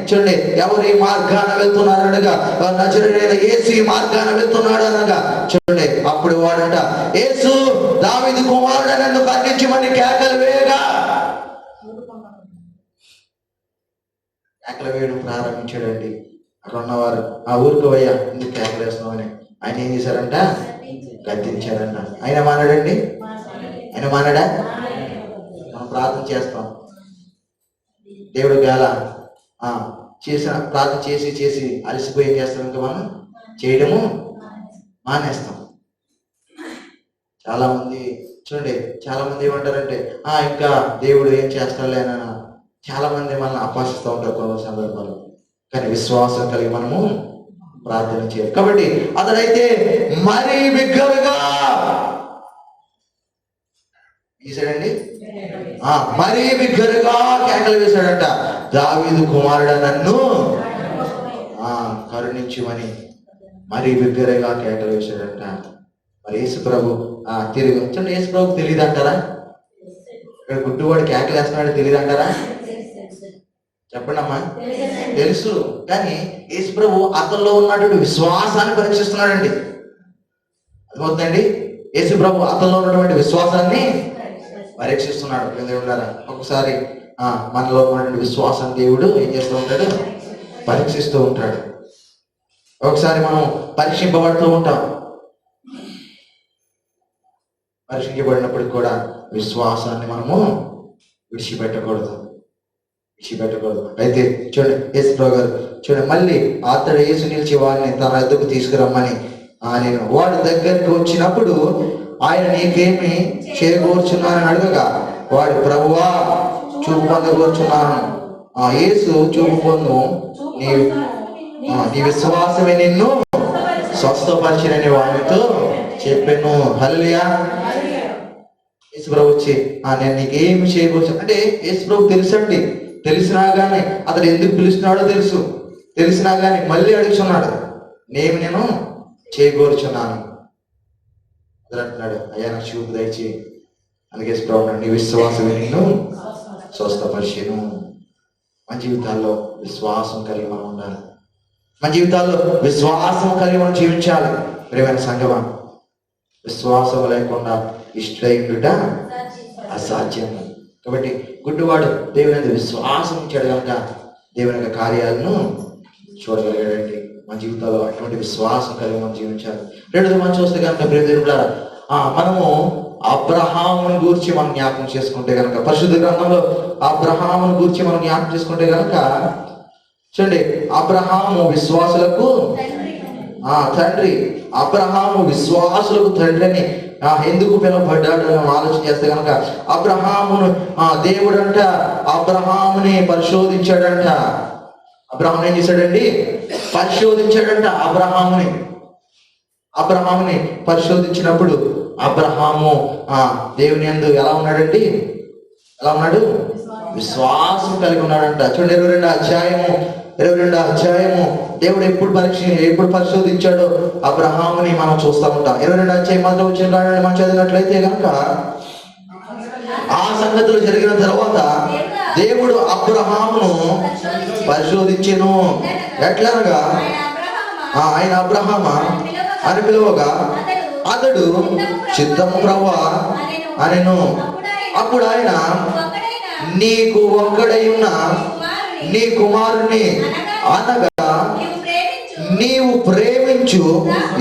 A: చూడండి ఎవరు ఈ మార్గాన వెళ్తున్నారు అనగా, నజరేయుడైన యేసు ఈ మార్గాన వెళ్తున్నాడు అనగా చూడండి అప్పుడు వాడంట, యేసు దావీదు కుమారుడు నన్ను కరుణించమని కేకలు వేయడం ప్రారంభించాడండి. అక్కడ ఉన్నవారు ఆ ఊరికి పోయా ఎందుకు కేకలు వేస్తున్నామని ఆయన ఏం చేశారంట, గద్దించారంట. ఆయన మానాడండి, ఆయన మానాడా? మనం ప్రార్థన చేస్తాం, దేవుడు గాల చేసిన ప్రార్థన చేసి అలసిపోయి ఏం చేస్తాం, ఇంకా మనం చేయడము మానేస్తాం. చాలా మంది చూడండి, చాలా మంది ఏమంటారంటే ఇంకా దేవుడు ఏం చేస్తాడులే అని చాలా మంది మనల్ని అపాసిస్తూ ఉంటారు కొన్ని సందర్భాలు. కానీ విశ్వాసం కలిగి మనము ప్రార్థన చేయాలి. కాబట్టి అతడైతే మరీ బిగ్గరగా వేసాడండి, మరీ బిగ్గరగా కేకలు వేశాడంట, దావీదు కుమారుడు నన్ను కరుణించుమని మరీ బిగ్గరగా కేకలు వేశాడంట. మరి యేసు ప్రభు తిరిగి ఉంచండి, యేసు ప్రభు తెలియదు అంటారా? ఇక్కడ గుడ్డువాడు కేకలు వేస్తున్నాడు తెలియదు అంటారా? చెప్పండి అమ్మా, తెలుసు. కానీ యేసు ప్రభు అతనిలో ఉన్నటువంటి విశ్వాసాన్ని పరీక్షిస్తున్నాడండి. అర్థమవుతుందండి, యేసు ప్రభు అతనిలో ఉన్నటువంటి విశ్వాసాన్ని పరీక్షిస్తున్నాడు. దేవుడారా ఒకసారి మనలో ఉన్నటువంటి విశ్వాసం దేవుడు ఏం చేస్తూ ఉంటాడు, పరీక్షిస్తూ ఉంటాడు. ఒకసారి మనం పరీక్షింపబడుతూ ఉంటాం. పరీక్షించబడినప్పటికి కూడా విశ్వాసాన్ని మనము విడిచిపెట్టకూడదు. అయితే చూడండి యేసు ప్రభు గారు చూడండి మళ్ళీ అతడు యేసు నిలిచి వారిని తన ఎద్దుకు తీసుకురమ్మని నేను వాడి దగ్గరికి వచ్చినప్పుడు ఆయన నీకేమి చేయకూర్చున్నానని అడగగా వాడు ప్రభువా చూపు పొందకూర్చున్నాను. యేసు చూపు పొందు, నీ విశ్వాసమే నిన్ను స్వస్థపరిచినని వారితో చెప్పాను. హల్లెలూయా. యేసు ప్రభు వచ్చి నేను నీకేమి చేయకూర్చు అంటే యేసు ప్రభు తెలుసండి. తెలిసినా కానీ అతడు ఎందుకు పిలుస్తున్నాడో తెలిసినా కానీ మళ్ళీ అడుగుతున్నాడు, నేను చేయకూర్చున్నాను. అతడు అంటున్నాడు, అయ్యా నాకు చూపు దయచి. అందుకే ప్రభు నీ విశ్వాసమే నిన్ను స్వస్థపరిచెను. మన జీవితాల్లో విశ్వాసం కలిగి మనం ఉండాలి. మన జీవితాల్లో విశ్వాసం కలిగి మనం జీవించాలి. ప్రియమైన సంగమా, విశ్వాసం లేకుండా ఇష్టడై ఉండుట అసాధ్యము. కాబట్టి గుడ్డివాడు దేవుని విశ్వాసం ఇచ్చాడు కనుక దేవుని యొక్క కార్యాలను చూడగలిగాడండి. మన జీవితాల్లో అటువంటి విశ్వాసం కలిగి మనం జీవించాలి. రెండోది మనం చూస్తే కనుక ప్రియదేవులారా, మనము అబ్రహామును గూర్చి మనం జ్ఞాపకం చేసుకుంటే కనుక పరిశుద్ధ గ్రంథంలో అబ్రహామును గూర్చి మనం జ్ఞాపకం చేసుకుంటే కనుక చూడండి, అబ్రహాము విశ్వాసులకు తండ్రి. అబ్రహాము విశ్వాసులకు తండ్రి అని ఎందుకు పిలువబడ్డాడు అని ఆలోచన చేస్తే కనుక అబ్రహామును దేవుడంట అబ్రహాముని పరిశోధించాడంట. అబ్రహాముని ఏం చేశాడండి, పరిశోధించాడంట. అబ్రహాముని పరిశోధించినప్పుడు అబ్రహాము దేవుని యందు ఎలా ఉన్నాడండి, ఎలా ఉన్నాడు, విశ్వాసం కలిగి ఉన్నాడంట. చూడండి 22వ అధ్యాయము 22వ అధ్యాయము దేవుడు ఎప్పుడు పరిశోధించాడో అబ్రహాముని మనం చూస్తూ ఉంటాం. 22వ అధ్యాయం మొదటి వచ్చిన కారణాన్ని మనం చదివినట్లయితే కనుక ఆ సంగతులు జరిగిన తర్వాత దేవుడు అబ్రహామును పరిశోధించెను. ఎట్లనగా ఆయన అబ్రహామా అని పిలువగా అతడు చిత్తము ప్రభువా అనెను. అప్పుడు ఆయన నీకు ఒక్కడైన నీ కుమారుని అనగా నీవు ప్రేమించు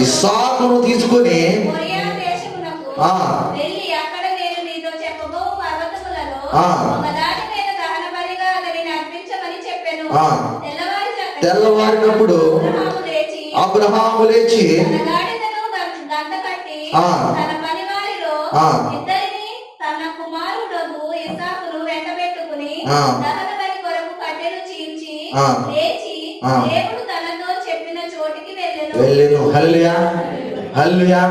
A: ఇస్సాకును తీసుకుని తెల్లవారినప్పుడు అబ్రహాము లేచి వెళ్ళెను. హల్లెలూయా హల్లెలూయా,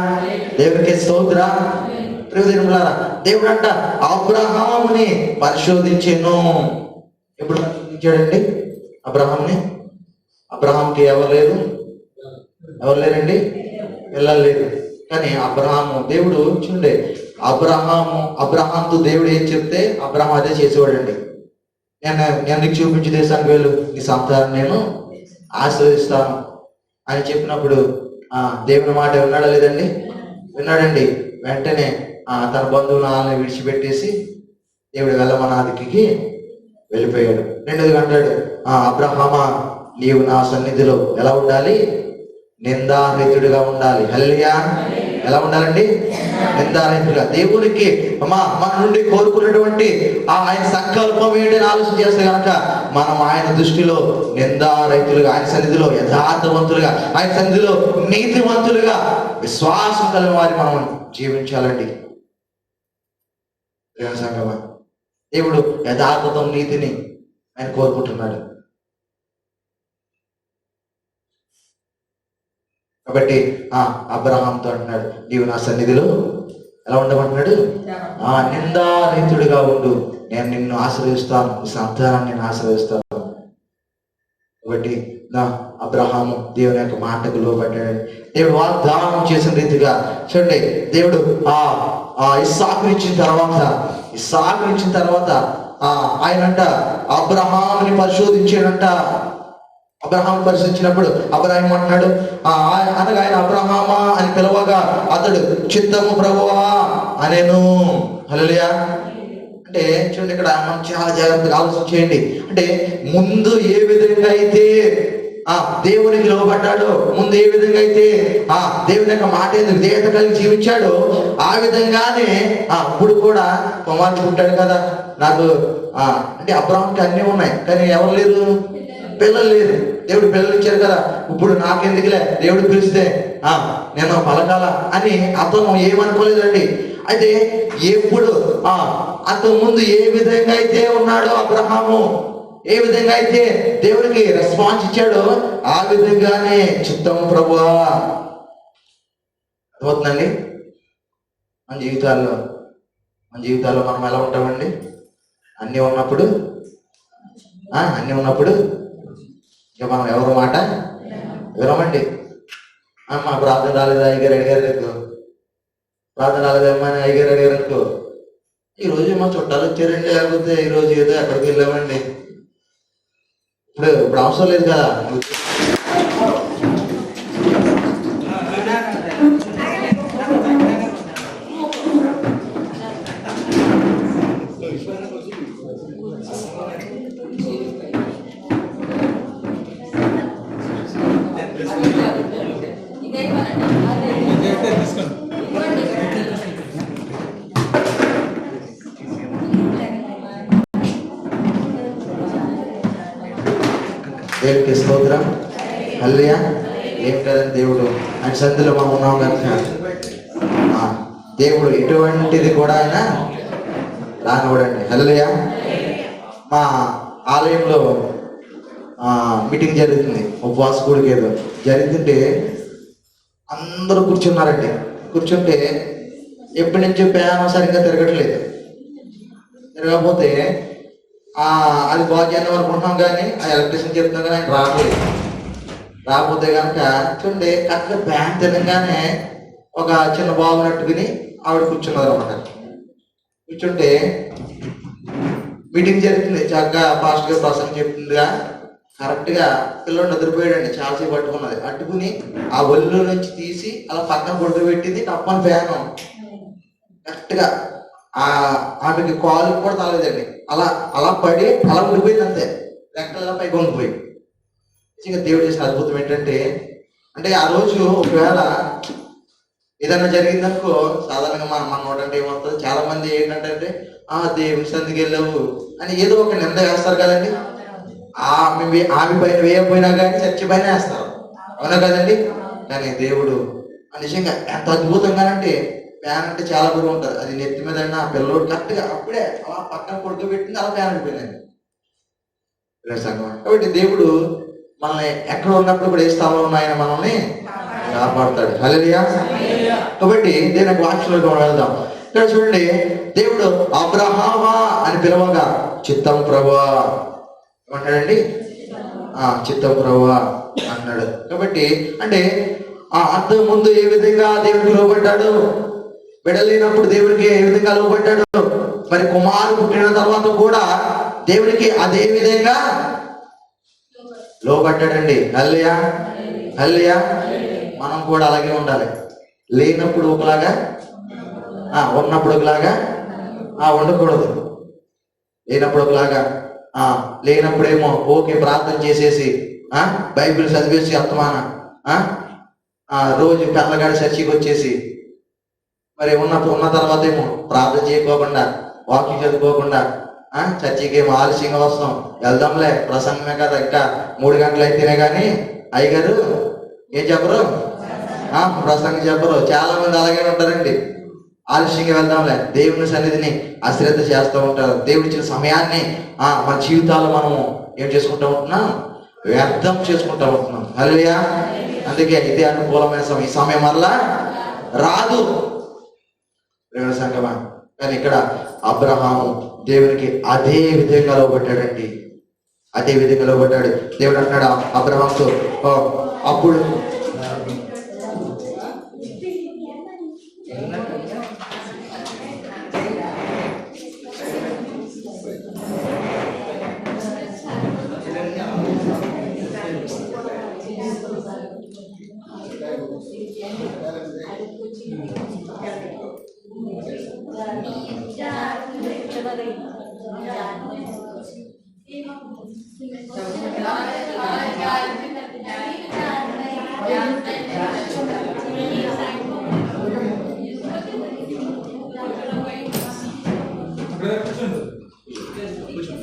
A: దేవునికి స్తోత్రం. ప్రియదేవులారా, దేవుడు అంట అబ్రహాముని పరిశోధించెను. ఎప్పుడు పరిశోధించాడండి అబ్రహాంని? అబ్రహాంకి ఎవరు లేరండి, పిల్లలు లేరు. కానీ అబ్రహాము దేవుడు చూడండి, అబ్రహాంతో దేవుడు ఏం చెప్తే అబ్రహాం అదే చేసేవాడండి. నేను నీకు చూపించే దేశానికి వెళ్ళు, నీ సంతానం నేను ఆశీర్వదిస్తాను అని చెప్పినప్పుడు దేవుని మాట విన్నాడా లేదండి? విన్నాడండి. వెంటనే తన బంధువులను విడిచిపెట్టేసి దేవుడు వెళ్ళమనాదికి వెళ్ళిపోయాడు. రెండోది అంటాడు, అబ్రహామా నీవు నా సన్నిధిలో ఎలా ఉండాలి? నిందారహితుడిగా ఉండాలి. హల్లెలూయా. ఎలా ఉండాలండి? నిందారహితుడిగా. దేవునికి మన నుండి కోరుకున్నటువంటి ఆయన సంకల్పం ఏంటని ఆలోచన చేస్తే కనుక మనం ఆయన దృష్టిలో నిందారహితులుగా, ఆయన సన్నిధిలో యథార్థవంతులుగా, ఆయన సన్నిధిలో నీతివంతులుగా, విశ్వాసం కలిగిన వారి మనం జీవించాలండి. సంగమా, దేవుడు యథార్థతం, నీతిని ఆయన కోరుకుంటున్నాడు. కాబట్టి అబ్రహాంతో అంటున్నాడు, నీవు నా సన్నిధిలో ఎలా ఉండమంటున్నాడు? నిందారహితుడిగా ఉండు, నేను నిన్ను ఆశీర్వదిస్తాను, నీ సంతానాన్ని నేను ఆశీర్వదిస్తాను. కాబట్టి అబ్రహాము దేవుని యొక్క మాటకు లోబడ్డాడు. దేవుడు వాగ్దానం చేసిన రీతిగా చూడండి, దేవుడు ఇస్సాకును ఇచ్చిన తర్వాత ఆయనంట అబ్రహాముని పరిశోధించాడంట. అబ్రహాం పరిశీలించినప్పుడు అబ్రహాం అంటున్నాడు, అనగా ఆయన అబ్రహామా అని పిలవగా అతడు చిత్తము ప్రభువా అనెను. హల్లెలూయా. అంటే చూడండి, ఇక్కడ మనం చాలా జాగ్రత్తగా ఆలోచన చేయండి. అంటే ముందు ఏ విధంగా అయితే దేవునికి లోబడ్డాడో, ముందు ఏ విధంగా అయితే దేవుని యొక్క మాట విధేయత కలిగి జీవించాడో, ఆ విధంగానే ఇప్పుడు కూడా కుమారుడు పుట్టాడు కదా. నాకు అంటే అబ్రహాంకి అన్నీ ఉన్నాయి, కానీ ఎవరు లేరు? పిల్లలు లేరు. దేవుడు పిల్లలు ఇచ్చారు కదా, ఇప్పుడు నాకెందుకులే, దేవుడు పిలిస్తే నేను పలకాల అని అతను ఏమనుకోలేదండి. అయితే ఎప్పుడు అంతకు ముందు ఏ విధంగా అయితే ఉన్నాడో అబ్రహాము, ఏ విధంగా అయితే దేవుడికి రెస్పాన్స్ ఇచ్చాడో, ఆ విధంగానే చిత్తం ప్రభువా. అర్థమవుతుందండి? మన జీవితాల్లో మనం ఎలా ఉంటామండి? అన్నీ ఉన్నప్పుడు ఇక మనం ఎవరి మాట వినమండి. మా ప్రార్థన రాలేదా అయ్యగారు అడిగారు అనుకో, ప్రార్థన రాలేదమ్మా అని అయ్యగారు అడిగారు అనుకో, ఈరోజు మా చుట్టాలు వచ్చారండి, లేకపోతే ఈరోజు ఏదో ఎక్కడికి వెళ్ళామండి, ఇప్పుడు అవసరం లేదు కదా. దేవుడికి స్తోత్రం. హల్లెలూయా. ఏం కదండి, దేవుడు ఆయన సన్నిధిలో మనం ఉన్నాం కనుక దేవుడు ఎటువంటిది కూడా ఆయన రానివ్వడండి. హల్లెలూయా. మా ఆలయంలో మీటింగ్ జరుగుతుంది, ఉపవాస కూడిక ఏదో జరుగుతుంటే అందరూ కూర్చున్నారండి. కూర్చుంటే ఎప్పటి నుంచో ప్రయాణం సరిగ్గా తిరగట్లేదు. తిరగకపోతే అది బాగు చేద్దాం అనుకుంటున్నాం, కానీ ఆ ఎలక్ట్రీషియన్ చెప్తున్నాం కానీ ఆయన రాలేదు. రాకపోతే కనుక చూడండి, కరెక్ట్గా బ్యాన్ తినగానే ఒక చిన్న బాబు నట్టుకుని ఆవిడ కూర్చున్నది అనమాట. కూర్చుంటే మీటింగ్ జరుగుతుంది, చక్కగా ఫాస్ట్ గా ప్రసంగం చెప్తుందిగా. కరెక్ట్గా పిల్లడు నిద్రపోయాడండి, చాలాసేపు పట్టుకున్నది. అట్టుకుని ఆ ఒళ్ళు నుంచి తీసి అలా పక్కన పడుకోబెట్టింది. టప్పని ఫ్యాను కరెక్ట్గా ఆమెకి కాలు కూడా తాగలేదండి, అలా అలా పడి అలా ఉండిపోయింది అంతే, రెక్కల్లా పైకి ఉండిపోయింది. ఇంకా దేవుడు చేసిన అద్భుతం ఏంటంటే, అంటే ఆ రోజు ఒకవేళ ఏదన్నా జరిగిందనుకో, సాధారణంగా మన నోటంటే ఏమవుతుంది, చాలా మంది ఏంటంటే దేవుని సందికి వెళ్ళావు అని ఏదో ఒక నింద వేస్తారు కదండి. ఆమె పైన వేయకపోయినా కానీ చర్చి పైన వేస్తారు, అవునా కదండి. కానీ దేవుడు నిజంగా ఎంత అద్భుతంగానంటే, ఫ్యాన్ అంటే చాలా బరువు ఉంటుంది, అది నెత్తి మీద అయినా ఆ పిల్లోడు కరెక్ట్గా అప్పుడే అలా పక్కన పడుకోబెట్టింది, అలా ఫ్యాన్ అయిపోయిందండి. కాబట్టి దేవుడు మనల్ని ఎక్కడ ఉన్నప్పుడు కూడా ఏ స్థానంలో ఉన్నాయని మనల్ని కాపాడుతాడు. హల్లెలూయా. కాబట్టి దేనికి వాక్యంలోకి మనం వెళ్దాం. ఇక్కడ చూడండి, దేవుడు అబ్రహామా అని పిలవగా చిత్తం ప్రభువా ఏమంటాడండి, చిత్తం ప్రభువా అన్నాడు. కాబట్టి అంటే అంతకు ముందు ఏ విధంగా దేవుడికి లోబడ్డాడు, బిడ్డలేనప్పుడు దేవుడికి ఏ విధంగా లోబడ్డాడు, మరి కుమారుడు పుట్టిన తర్వాత కూడా దేవుడికి అదే విధంగా లోబడ్డాడండి. హల్లెలూయా, హల్లెలూయా. మనం కూడా అలాగే ఉండాలి. లేనప్పుడు ఒకలాగా, ఉన్నప్పుడు ఒకలాగా ఉండకూడదు. లేనప్పుడు ఒకలాగా, లేనప్పుడేమో ఓకే ప్రార్థన చేసేసి బైబిల్ చదివేసి అత్తమాన రోజు పెద్దగాడి చర్చికి వచ్చేసి, మరి ఉన్న తర్వాత ఏమో ప్రార్థన చేయకోకుండా, వాకింగ్ చదువుకోకుండా చర్చికి ఏమో ఆలస్యంగా వస్తాం, వెళ్దాంలే ప్రసంగమే కదా ఇంకా 3 గంటలు అయితేనే కానీ అయ్యగారు ఏం చెప్పరు, ప్రసంగం చెప్పరు. చాలా మంది అలాగే ఉంటారండి, ఆలస్యంగా వెళ్దాంలే, దేవుని సన్నిధిని అశ్రద్ధ చేస్తూ ఉంటారు. దేవుడి ఇచ్చిన సమయాన్ని మన జీవితాలు మనము ఏం చేసుకుంటూ ఉంటున్నాం, వ్యర్థం చేసుకుంటూ ఉంటున్నాం. హల్లెలూయా. అందుకే ఇదే అనుకూలమైన సమయం, ఈ సమయం వల్ల రాదు ప్రేమ సంగమా. కానీ ఇక్కడ అబ్రహాము దేవునికి అదే విధంగా లోబడ్డాడండి, అదే విధంగా లోబడ్డాడు. దేవుడు అంటున్నాడు అబ్రహాంతో, అప్పుడు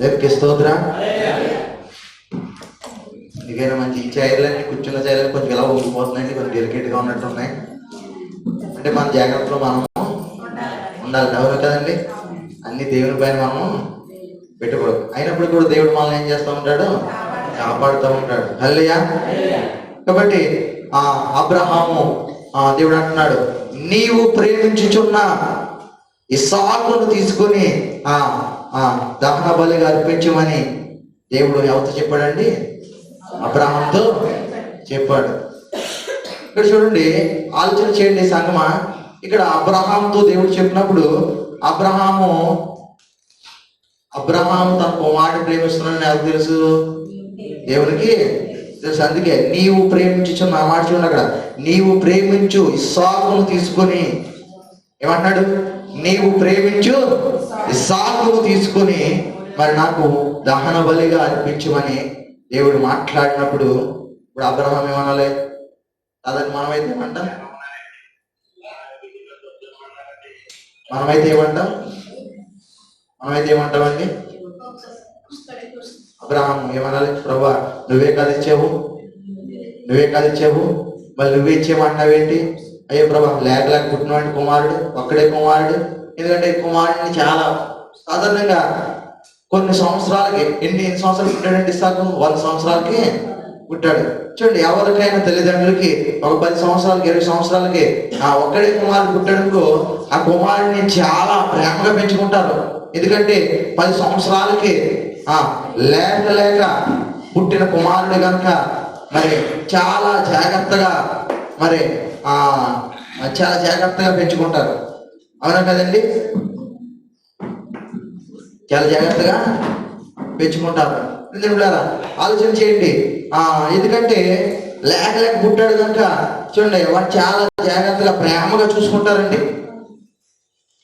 A: దేవునికి స్తోత్రం. ఎందుకైనా మంచి ఈ చైర్లన్నీ, కూర్చున్న చైర్లు కొంచెం ఇలా ఊగిపోతున్నాయండి, కొంచెం డెలికేట్గా ఉన్నట్టు ఉన్నాయి. అంటే మన జాగ్రత్తలో మనము ఉండాలి, ఎవరు కదండి. అన్ని దేవుని పైన మనము పెట్టకూడదు. అయినప్పుడు కూడా దేవుడు మనల్ని ఏం చేస్తూ ఉంటాడు, కాపాడుతూ ఉంటాడు. హల్లెలూయా. కాబట్టి అబ్రహాము దేవుడు అంటున్నాడు, నీవు ప్రేమించుచున్న ఇస్సాకును తీసుకొని దహన బలిగా అర్పించమని దేవుడు ఎవరితో చెప్పాడండి, అబ్రహాంతో చెప్పాడు. ఇక్కడ చూడండి, ఆలోచన చేయండి సంగమా. ఇక్కడ అబ్రహాంతో దేవుడు చెప్పినప్పుడు అబ్రహాము తన కుమారుడిని ప్రేమిస్తున్నాడని ఎవరికి తెలుసు, దేవునికి తెలుసు. అందుకే నీవు ప్రేమించు, నా మాట చూడండి, అక్కడ నీవు ప్రేమించు ఇస్సాకును తీసుకొని ఏమంటున్నాడు, నీవు ప్రేమించు ఇస్సాకును తీసుకొని మరి నాకు దహన బలిగా అర్పించమని దేవుడు మాట్లాడినప్పుడు ఇప్పుడు అబ్రహాం ఏమనాలి, అదని మనమైతే ఏమంటాం, మనమైతే ఏమంటామండి, అబ్రహాం ఏమనాలి, ప్రభా నువ్వే కాదు ఇచ్చావు, మళ్ళీ నువ్వే ఇచ్చేయమంటావేంటి, అయ్యో ప్రభా లేక పుట్టినవాడి కుమారుడు, ఒక్కడే కుమారుడు. ఎందుకంటే కుమారుడిని చాలా సాధారణంగా కొన్ని సంవత్సరాలకి, ఎన్ని సంవత్సరాలు పుట్టాడంటే ఇస్సాకు 100 సంవత్సరాలకి పుట్టాడు. చూడండి, ఎవరికైనా తల్లిదండ్రులకి ఒక 10 సంవత్సరాలకి 20 సంవత్సరాలకి ఒక్కడే కుమారుడు పుట్టాడుకో, ఆ కుమారుడిని చాలా ప్రేమగా పెంచుకుంటారు. ఎందుకంటే 10 సంవత్సరాలకి లేక లేక పుట్టిన కుమారుడు కనుక మరి చాలా జాగ్రత్తగా మరి చాలా జాగ్రత్తగా పెంచుకుంటారు. అవునా కదండి? చాలా జాగ్రత్తగా పెంచుకుంటారు. ఆలోచన చేయండి. ఎందుకంటే లేక లేక పుట్టాడు కనుక చూడండి, వాడు చాలా జాగ్రత్తగా ప్రేమగా చూసుకుంటారండి.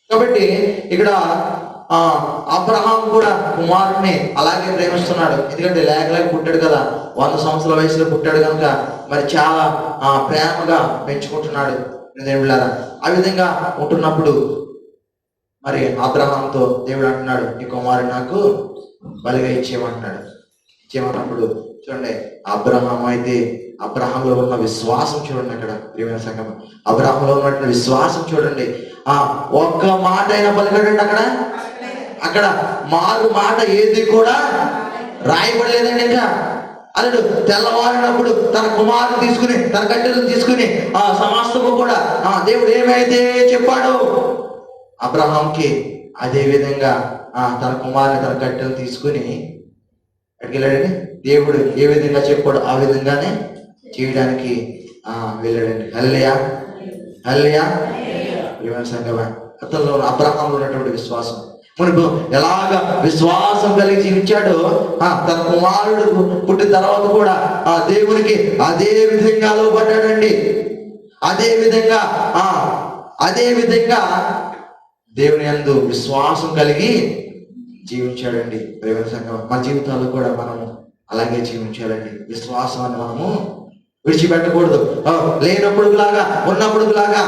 A: కాబట్టి ఇక్కడ అబ్రహాం కూడా కుమారుడిని అలాగే ప్రేమిస్తున్నాడు. ఎందుకంటే లేక లేక పుట్టాడు కదా, 100 సంవత్సరాల వయసులో పుట్టాడు కనుక మరి చాలా ప్రేమగా పెంచుకుంటున్నాడు. ఆ విధంగా ఉంటున్నప్పుడు మరి అబ్రహాంతో దేవుడు అంటున్నాడు, నీ కుమారుడు నాకు బలిగా ఇచ్చేయమంటున్నాడు. ఇచ్చేయమన్నప్పుడు చూడండి, అబ్రహాంలో ఉన్న విశ్వాసం చూడండి. అక్కడ ప్రియమైన సంఘం, అబ్రహాంలో ఉన్నటువంటి విశ్వాసం చూడండి. ఒక్క మాట అయినా పలికాడండి. అక్కడ మారు మాట ఏది కూడా రాయబడలేదండి. ఇంకా అతడు తెల్లవారినప్పుడు తన కుమారుడు తీసుకుని, తన కట్టెలు తీసుకుని సమస్తము కూడా దేవుడు ఏమైతే చెప్పాడో అబ్రహాంకి అదే విధంగా తన కుమారుని తన కట్టెలు తీసుకుని అడిగెళ్ళాడండి. దేవుడు ఏ విధంగా చెప్పాడు ఆ విధంగానే చేయడానికి వెళ్ళాడండి. హల్లెలూయా. సంఘమా, అతనిలో అబ్రహాంలో ఉన్నటువంటి విశ్వాసం, మునుపు ఎలాగ విశ్వాసం కలిగి జీవించాడో తన కుమారుడు పుట్టిన తర్వాత కూడా దేవునికి అదే విధంగా లోబడ్డాడండి. అదే విధంగా దేవుని యందు విశ్వాసం కలిగి జీవించాడండి. ప్రేమ సంఘం, మన జీవితాల్లో కూడా మనము అలాగే జీవించాలండి. విశ్వాసాన్ని మనము విడిచిపెట్టకూడదు. లేనప్పుడు లాగా, ఉన్నప్పుడు లాగా,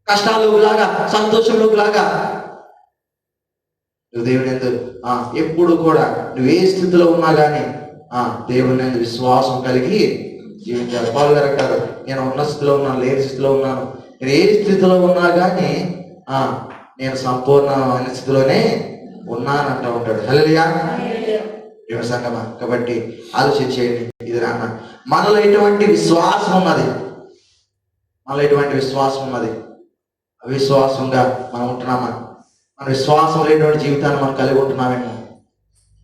A: కష్టాలు లాగా, సంతోషంలో లాగా నువ్వు దేవుని యందు ఎప్పుడు కూడా నువ్వు ఏ స్థితిలో ఉన్నా కానీ దేవుని యందు విశ్వాసం కలిగి జీవించాలి. పౌలు గారు అంటారు, నేను ఉన్న స్థితిలో ఉన్నాను, లేని స్థితిలో ఉన్నాను, నేను ఏ స్థితిలో ఉన్నా కానీ నేను సంపూర్ణమైన స్థితిలోనే ఉన్నానంటూ ఉంటాడు. హల్లెలూయా. సంగమా, కాబట్టి ఆలోచన చేయండి. ఇది నాన్న మనలో ఎటువంటి విశ్వాసం ఉన్నది, అవిశ్వాసంగా మనం ఉంటున్నామా? మన విశ్వాసం లేనటువంటి జీవితాన్ని మనం కలిగి ఉంటున్నామేమో.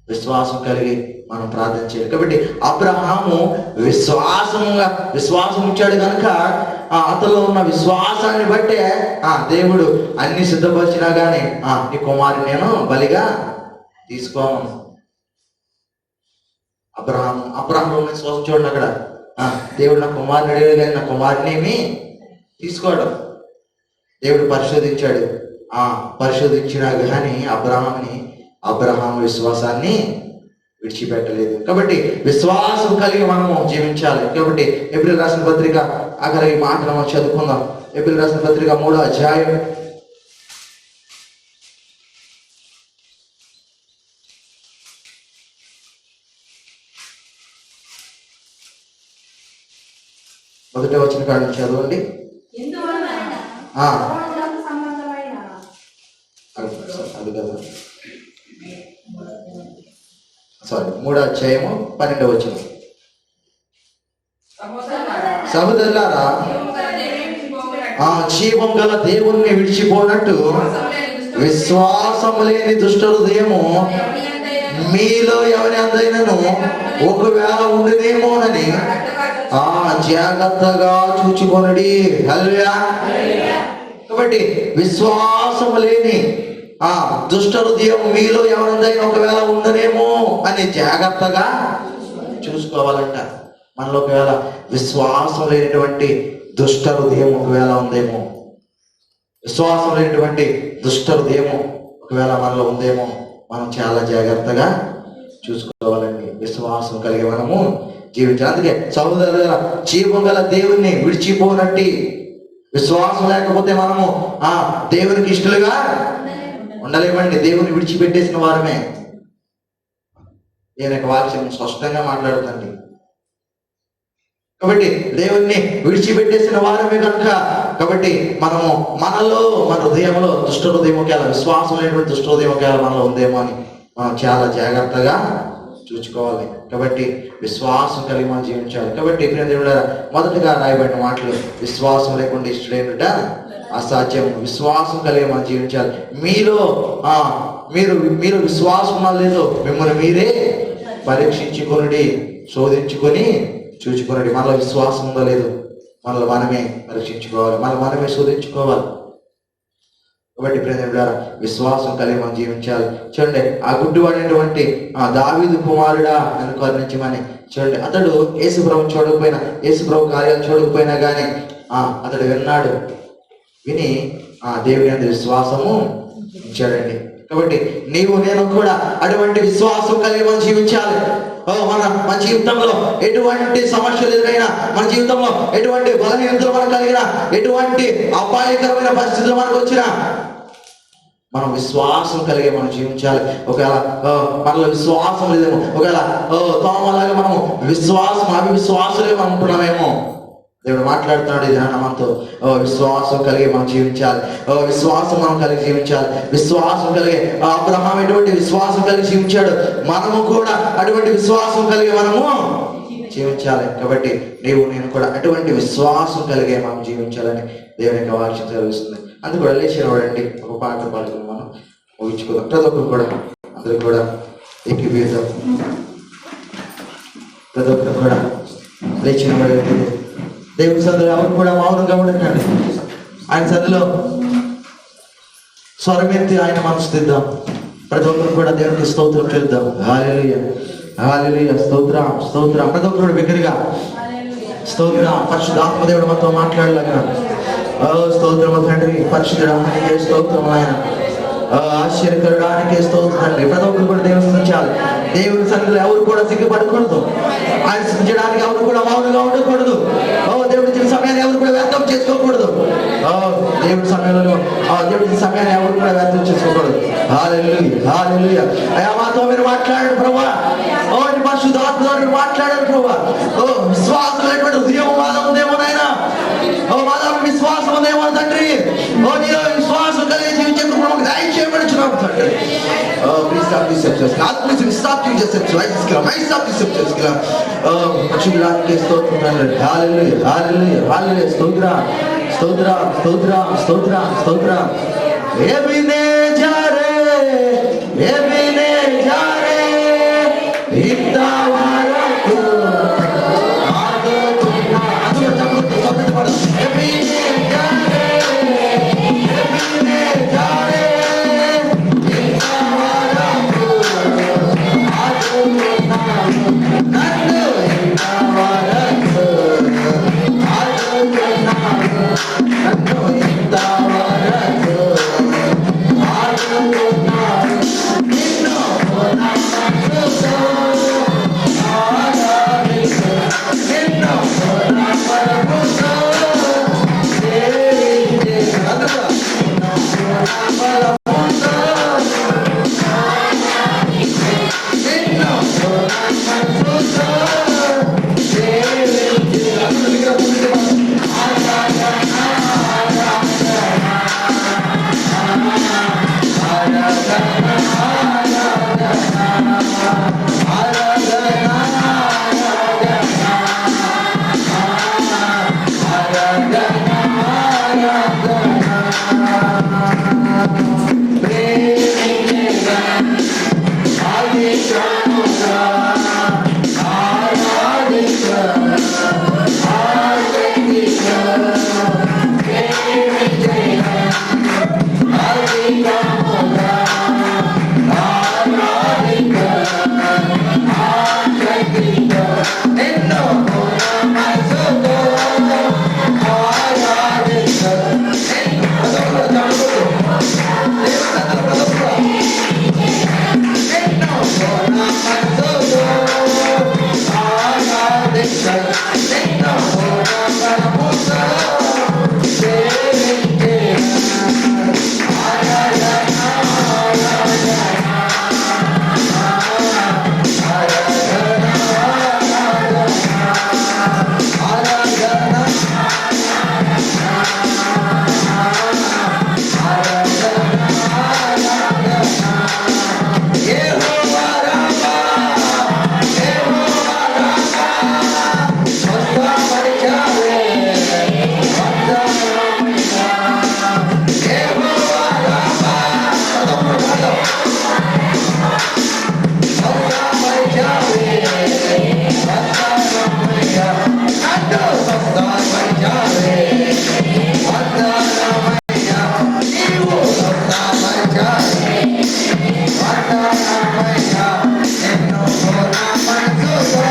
A: విశ్వాసం కలిగి మనం ప్రార్థన చేయాలి. కాబట్టి అబ్రహాము విశ్వాసం ఇచ్చాడు కనుక అతనిలో ఉన్న విశ్వాసాన్ని బట్టే దేవుడు అన్ని సిద్ధపరిచినా కానీ నీ కుమారుని నేను బలిగా తీసుకోను. అబ్రహాంలో ఉన్న విశ్వాసం చూడండి. అక్కడ దేవుడు నా కుమారుని అడిగాడు కానీ నా కుమారుని ఏమి తీసుకోవడం. దేవుడు పరిశోధించినా కానీ అబ్రహాం విశ్వాసాన్ని విడిచిపెట్టలేదు. కాబట్టి విశ్వాసం కలిగి మనము జీవించాలి. కాబట్టి ఏప్రిల్ రాసిన పత్రిక ఆఖరి మాటను మనం చదువుకుందాం. ఏప్రిల్ రాసిన పత్రిక 3వ అధ్యాయం 1వ వచనం కాడ నుంచి చదవండి. అది కదా, 3వ అధ్యాయము 12వ వచనం. సహోదరులారా, జీవం గల దేవుణ్ణి విడిచిపోనట్టు విశ్వాసము లేని దుష్ట హృదయము మీలో ఎవరి అందైనను ఒకవేళ ఉండదేమోనని జాగ్రత్తగా చూచుకొనడి. హల్లెలూయా. కాబట్టి విశ్వాసము లేని దుష్ట హృదయం మీలో ఎవరిదైనా ఒకవేళ ఉందనేమో అని జాగ్రత్తగా చూసుకోవాలంట. మనలో ఒకవేళ విశ్వాసం లేనటువంటి దుష్ట హృదయం ఒకవేళ ఉందేమో, విశ్వాసం లేనటువంటి దుష్ట హృదయం ఒకవేళ మనలో ఉందేమో మనం చాలా జాగ్రత్తగా చూసుకోవాలండి. విశ్వాసం కలిగి మనము జీవించాలి. అందుకే సహోదరుల, జీవం గల దేవుణ్ణి విడిచిపోనట్టి విశ్వాసం లేకపోతే మనము దేవునికి ఇష్టలుగా ఉండలేమండి. దేవుని విడిచిపెట్టేసిన వారమే. నేను వాక్యం స్పష్టంగా మాట్లాడుతండి. కాబట్టి దేవుణ్ణి విడిచిపెట్టేసిన వారమే కనుక కాబట్టి మనము మన హృదయంలో దుష్ట హృదయం ఒకేలా, విశ్వాసం లేనటువంటి దుష్ట హృదయం ఒకేలా మనలో ఉందేమో అని మనం చాలా జాగ్రత్తగా చూసుకోవాలి. కాబట్టి విశ్వాసం కలిగి మనం జీవించాలి. కాబట్టి దేవుడా, మొదటగా రాయబడిన మాటలు విశ్వాసం లేకుండా ఇష్టడేమిట అసాధ్యం. విశ్వాసం కలిగి మనం జీవించాలి. మీలో మీరు విశ్వాసం ఉన్నా లేదో మిమ్మల్ని మీరే పరీక్షించుకొనుడి, శోధించుకొని చూచుకొనుడి. మనలో విశ్వాసం ఉందో లేదు మనల్ని మనమే పరీక్షించుకోవాలి, మనమే శోధించుకోవాలి. కాబట్టి ప్రేమ విశ్వాసం కలిగి మనం జీవించాలి. చూడండి, ఆ గుడ్డివాడైనటువంటి దావీదు కుమారుడా అని కరుణించమని. చూడండి, అతడు యేసుప్రభు చూడకపోయినా, యేసుప్రభు కార్యాలు చూడకపోయినా కానీ అతడు విన్నాడు. విని దేవుని అందు విశ్వాసము ఇచ్చాడండి. కాబట్టి నీవు నేను కూడా అటువంటి విశ్వాసం కలిగి మనం జీవించాలి. మన జీవితంలో ఎటువంటి సమస్యలు ఎదురైనా, మన జీవితంలో ఎటువంటి బలహీనతలు మనకు కలిగినా, ఎటువంటి అపాయకరమైన పరిస్థితులు మనకు వచ్చినా మనం విశ్వాసం కలిగి మనం జీవించాలి. ఒకవేళ మనలో విశ్వాసం లేదేమో, ఒకవేళ తోమలాగా మనము అవిశ్వాసులుగా మనం ఉంటున్నామేమో, దేవుడు మాట్లాడుతున్నాడు ఇది మనతో. విశ్వాసం కలిగి మనం జీవించాలి. విశ్వాసం మనం కలిగి జీవించాలి. విశ్వాసం కలిగి అబ్రహాం ఎటువంటి విశ్వాసం కలిగి జీవించాడు, మనము కూడా అటువంటి విశ్వాసం కలిగి మనము జీవించాలి. కాబట్టి నీవు నేను కూడా అటువంటి విశ్వాసం కలిగే మనం జీవించాలని దేవుని యొక్క వాక్యం తెలుస్తుంది. అందుకు లేచిన వాడండి ఒక పాట పాడుకుని మనం ముగించుకుందాం. ప్రతి ఒక్కరు కూడా అందరూ కూడా ఎక్కిపోతాం. ప్రతి ఒక్కరు కూడా లేచిన వాడండి. దేవుని సందులో ఎవరు కూడా మౌనంగా ఉండకండి. ఆయన సందులో స్వరమెత్తి ఆయన మనసుదిద్దాం. ప్రతి ఒక్కరు కూడా దేవునికి స్తోత్రం చేద్దాం. హల్లెలూయా, హల్లెలూయా, స్తోత్రం, స్తోత్రం. ప్రతి ఒక్కరు బిగ్గరగా స్తోత్రం. పరిశుద్ధాత్మ దేవుడు మనతో మాట్లాడలేక స్తోత్రము తండ్రి. పరిశుద్ధానికి స్తోత్రం ఆయన. ఆశ్చర్యకరడానికి స్తోత్రం తండ్రి. ప్రతి ఒక్కరు కూడా దేవుని స్తుతించాలి. దేవుని సన్నిధిలో ఎవరు కూడా సిగ్గుపడకూడదు. ఆయన స్తుతించడానికి ఎవరు కూడా మౌనంగా ఉండకూడదు. దేవుడి ఇచ్చిన సమయాన్ని ఎవరు కూడా వ్యర్థం చేసుకోకూడదు. దేవుడి సమయంలో దేవుడి సమయాన్ని ఎవరు కూడా వ్యర్థం చేసుకోకూడదు. హల్లెలూయా, హల్లెలూయా. అయ్యా మాతో మీరు మాట్లాడండి ప్రభువా. పరిశుద్ధాత్మతో మీరు మాట్లాడారు ప్రభువా. విశ్వాసం లేనటువంటి హృదయం మాలో ఉందేమో నాయనా. మాలో విశ్వాసం ఉందేమో తండ్రి. నీలో విశ్వాసం కలిగి జీవించే కృపను దయచేయమనిచున్నాము తండ్రి. పరిశుద్ధాత్మకే స్తోత్రం తండ్రి. హల్లెలూయా, హల్లెలూయా, హల్లెలూయా. స్తోత్రం, స్తోత్రం, స్తోత్రం, స్తోత్రం, స్తోత్రం. ఎబెనేజరే, ఎబెనేజరే ఇంతవరకు ఆదుకున్నా. అందులో చప్పట్లు ఎబెనేజరే, ఎబెనేజరే ఇంతవరకు ఆదుకున్నావు నన్ను. ఇంతవరకు ఆదుకున్నావు నన్ను. ఇంతవరకు ఆదుకున్నావు నిన్ను నమ్మకుతో ఆరాధిస్తూ నిన్ను నమ్మకుతో సేవించే అందులో నమ్మకుతో నిన్ను నమ్మకుతో సేవించే నన్ను సొంతపరిచావే వందనమయ్యా నీవు సొంతపరిచావే వందనమయ్యా నిన్ను పూర్ణ మనసుతో